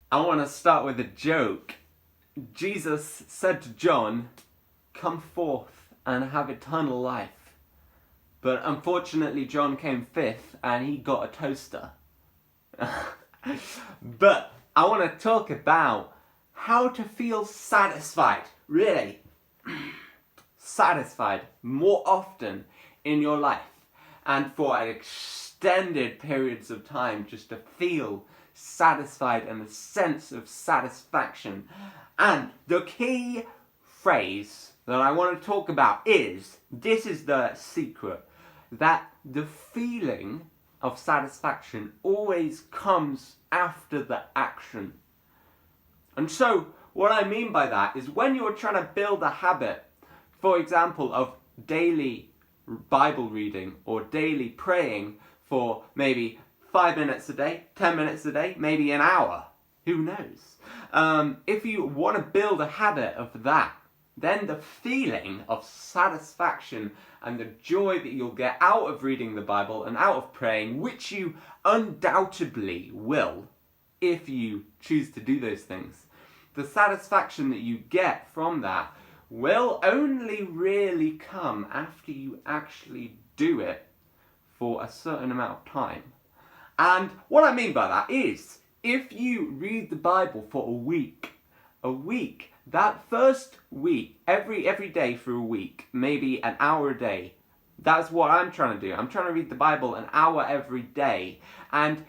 I want to start with a joke. Jesus said to John, "Come forth and have eternal life." But unfortunately, John came fifth and he got a toaster. But I want to talk about how to feel satisfied, really satisfied more often in your life and for extended periods of time, just to feel satisfied and a sense of satisfaction. And the key phrase that I want to talk about is, this is the secret, that the feeling of satisfaction always comes after the action. And so what I mean by that is, when you're trying to build a habit, for example, of daily Bible reading or daily praying for maybe 5 minutes a day, 10 minutes a day, maybe an hour, who knows? If you want to build a habit of that, then the feeling of satisfaction and the joy that you'll get out of reading the Bible and out of praying, which you undoubtedly will if you choose to do those things, the satisfaction that you get from that will only really come after you actually do it for a certain amount of time. And what I mean by that is, if you read the Bible for a week, that first week, every day for a week, maybe an hour a day, that's what I'm trying to do. I'm trying to read the Bible an hour every day. And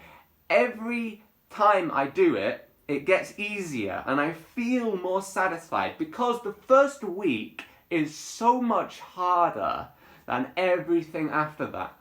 every time I do it, it gets easier and I feel more satisfied, because the first week is so much harder than everything after that.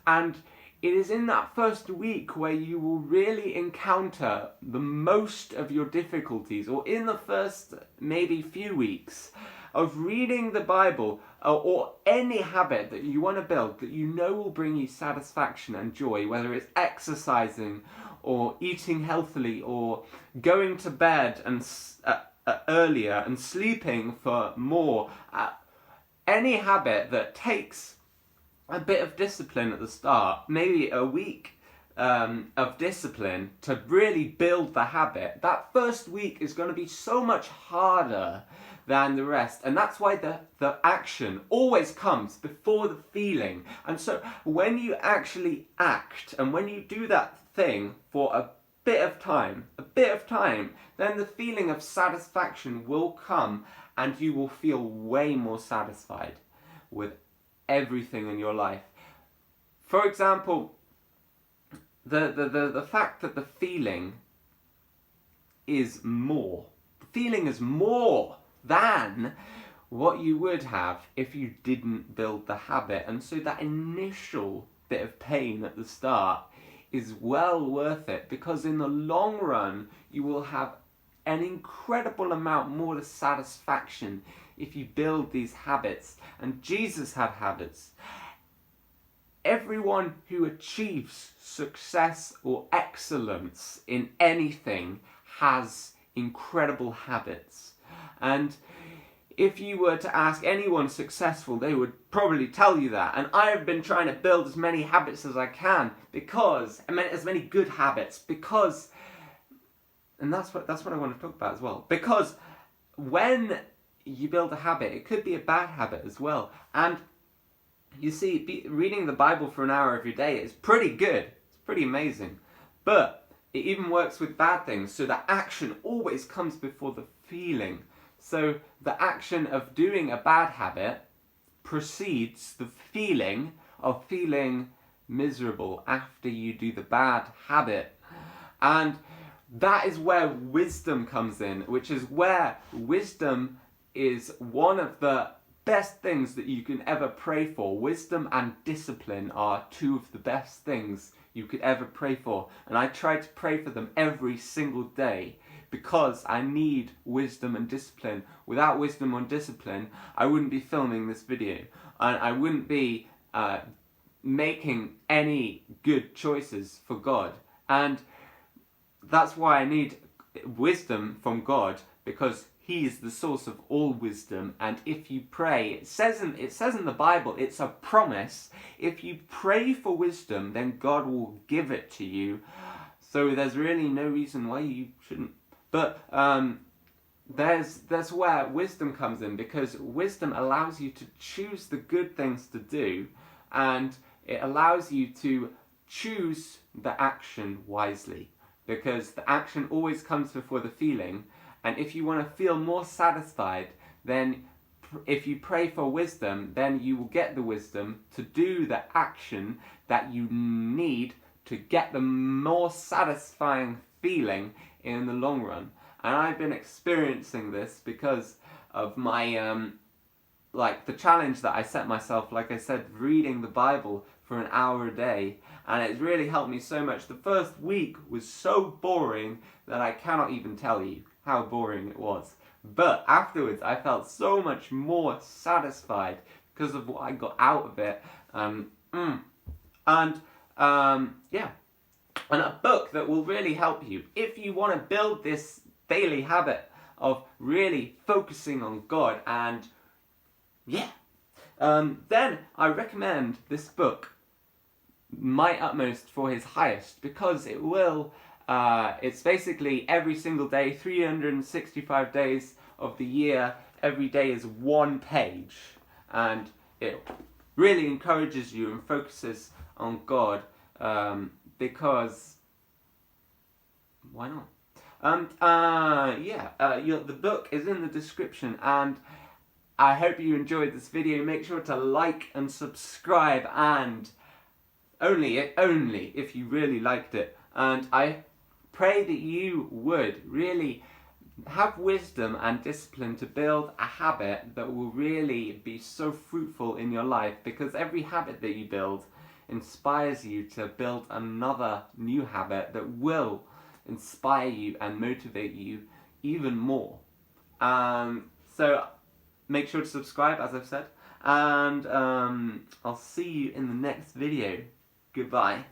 And it is in that first week where you will really encounter the most of your difficulties, or in the first maybe few weeks of reading the Bible, or any habit that you want to build that you know will bring you satisfaction and joy, whether it's exercising or eating healthily or going to bed and earlier and sleeping for more. Any habit that takes a bit of discipline at the start, maybe a week of discipline to really build the habit, that first week is going to be so much harder than the rest. And that's why the action always comes before the feeling. And so when you actually act, and when you do that thing for a bit of time, then the feeling of satisfaction will come, and you will feel way more satisfied with everything in your life. For example, the fact that the feeling is more than what you would have if you didn't build the habit. And so that initial bit of pain at the start is well worth it, because in the long run you will have an incredible amount more satisfaction if you build these habits. And Jesus had habits. Everyone who achieves success or excellence in anything has incredible habits. And if you were to ask anyone successful, they would probably tell you that. And I have been trying to build as many habits as I can, as many good habits, because, and that's what I want to talk about as well. Because when you build a habit, it could be a bad habit as well. And you see, reading the Bible for an hour every day is pretty good. It's pretty amazing. But it even works with bad things. So the action always comes before the feeling. So the action of doing a bad habit precedes the feeling of feeling miserable after you do the bad habit. And that is where wisdom comes in, which is where wisdom is one of the best things that you can ever pray for. Wisdom and discipline are two of the best things you could ever pray for. And I try to pray for them every single day, because I need wisdom and discipline. Without wisdom and discipline, I wouldn't be filming this video, and I wouldn't be making any good choices for God. And that's why I need wisdom from God, because He is the source of all wisdom. And if you pray, it says in the Bible, it's a promise, if you pray for wisdom, then God will give it to you. So there's really no reason why you shouldn't But there's where wisdom comes in, because wisdom allows you to choose the good things to do, and it allows you to choose the action wisely, because the action always comes before the feeling. And if you want to feel more satisfied, then if you pray for wisdom, then you will get the wisdom to do the action that you need to get the more satisfying feeling in the long run. And I've been experiencing this because of my like the challenge that I set myself, like I said, reading the Bible for an hour a day, and it's really helped me so much. The first week was so boring that I cannot even tell you how boring it was. But afterwards I felt so much more satisfied because of what I got out of it. Yeah. And a book that will really help you if you want to build this daily habit of really focusing on God. And yeah, then I recommend this book, My Utmost for His Highest, because it will, it's basically every single day, 365 days of the year, every day is one page, and it really encourages you and focuses on God, because why not? The book is in the description, and I hope you enjoyed this video. Make sure to like and subscribe, and only if you really liked it. And I pray that you would really have wisdom and discipline to build a habit that will really be so fruitful in your life, because every habit that you build inspires you to build another new habit that will inspire you and motivate you even more. So make sure to subscribe, as I've said, and I'll see you in the next video. Goodbye.